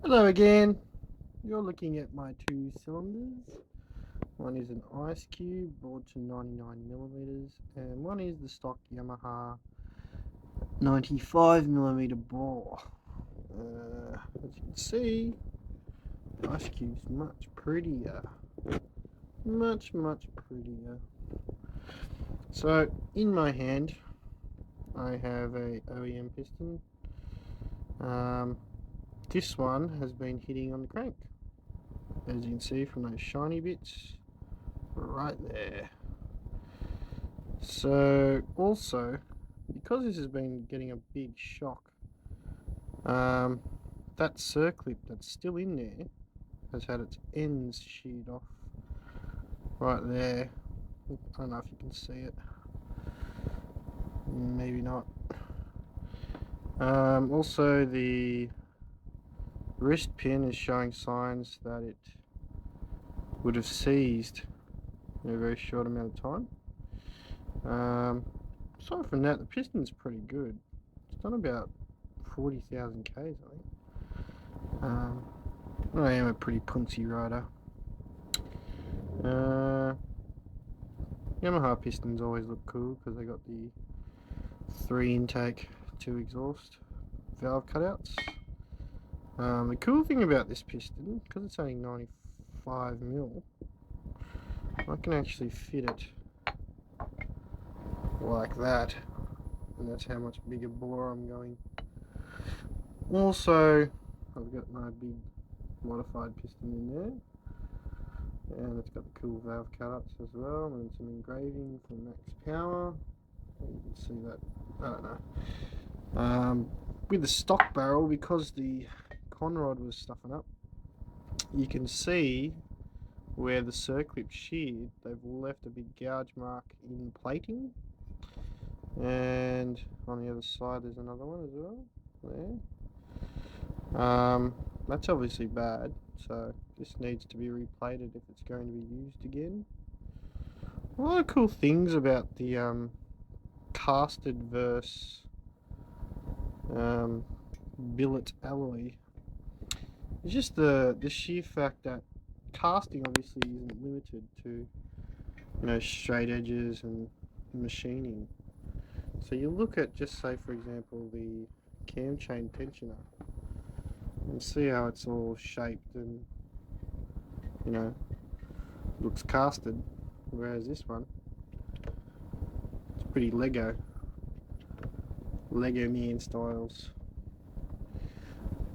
Hello again. You're looking at my two cylinders. One is an ice cube bored to 99mm, and one is the stock Yamaha 95mm bore. As you can see, the ice cube's much prettier. Much prettier. So, in my hand, I have a OEM piston. This one has been hitting on the crank, as you can see from those shiny bits right there. So also, because this has been getting a big shock, that circlip that's still in there has had its ends sheared off right there. I don't know if you can see it, maybe not. Also, the wrist pin is showing signs that it would have seized in a very short amount of time. Aside from that, the piston's pretty good. It's done about 40,000 Ks, I think. I am a pretty punsy rider. Yamaha pistons always look cool because they got the 3 intake, 2 exhaust valve cutouts. The cool thing about this piston, because it's only 95mm, I can actually fit it like that, and that's how much bigger bore I'm going. Also, I've got my big modified piston in there, and it's got the cool valve cutouts as well, and some engraving from Max Power. You can see that, I don't know. With the stock barrel, because the conrod was stuffing up, you can see where the circlip sheared, they've left a big gouge mark in plating, and on the other side there's another one as well there. That's obviously bad, so this needs to be replated if it's going to be used again. A lot of cool things about the casted versus billet alloy. It's just the sheer fact that casting obviously isn't limited to, straight edges and machining. So you look at, just say for example, the cam chain tensioner and see how it's all shaped and, looks casted, whereas this one, it's pretty Lego man styles.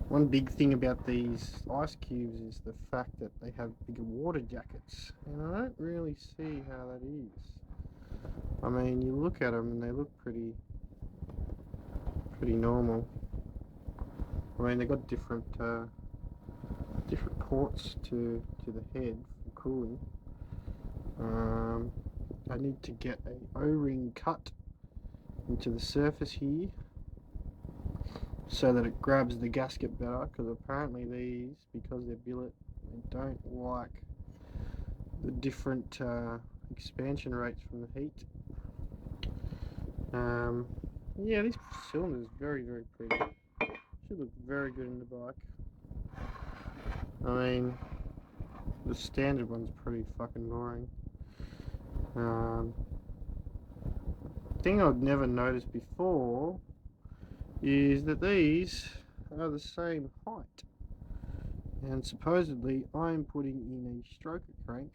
One big thing about these ice cubes is the fact that they have bigger water jackets, and I don't really see how that is. I mean, you look at them and they look pretty normal. I mean, they've got different ports to the head for cooling. I need to get a O-ring cut into the surface here so that it grabs the gasket better, because apparently these, because they're billet, they don't like the different expansion rates from the heat. Yeah, this cylinder is very pretty. Should look very good in the bike. I mean, the standard one's pretty fucking boring. Thing I've never noticed before is that these are the same height, and supposedly I'm putting in a stroker crank,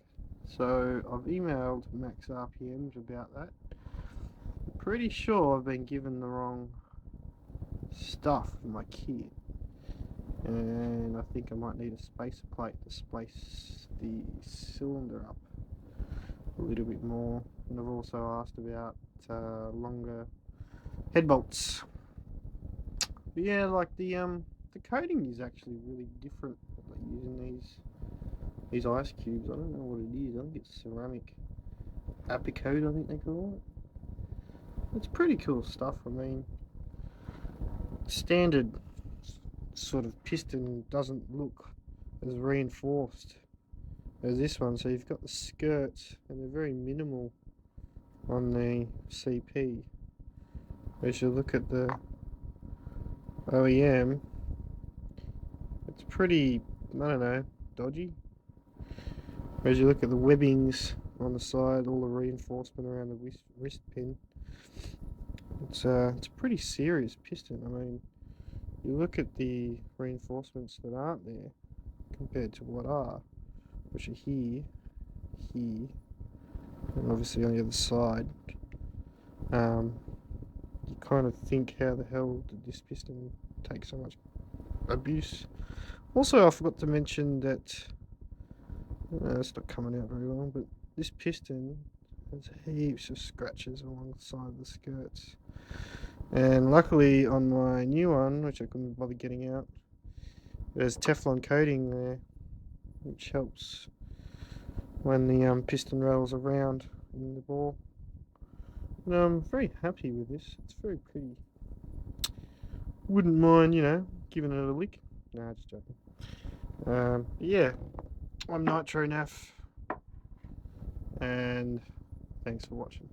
so I've emailed Max RPMs about that. I'm pretty sure I've been given the wrong stuff for my kit, and I think I might need a spacer plate to space the cylinder up a little bit more. And I've also asked about longer head bolts. But yeah, like the coating is actually really different that they use in these ice cubes. I don't know what it is. I think it's ceramic apicoat, I think they call it. It's pretty cool stuff. I mean, standard sort of piston doesn't look as reinforced as this one. So you've got the skirts, and they're very minimal on the CP. As you look at the OEM, it's pretty, I don't know, dodgy. As you look at the webbings on the side, all the reinforcement around the wrist pin, it's a pretty serious piston. I mean, you look at the reinforcements that aren't there compared to what are, which are here, here, and obviously on the other side. You kind of think, how the hell did this piston take so much abuse? Also, I forgot to mention that it's not coming out very well, but this piston has heaps of scratches along the side of the skirts. And luckily on my new one, which I couldn't bother getting out, there's Teflon coating there, which helps when the piston rattles around in the bore. And I'm very happy with this. It's very pretty. Wouldn't mind, giving it a lick. Nah, just joking. Yeah, I'm Nitro Naf, and thanks for watching.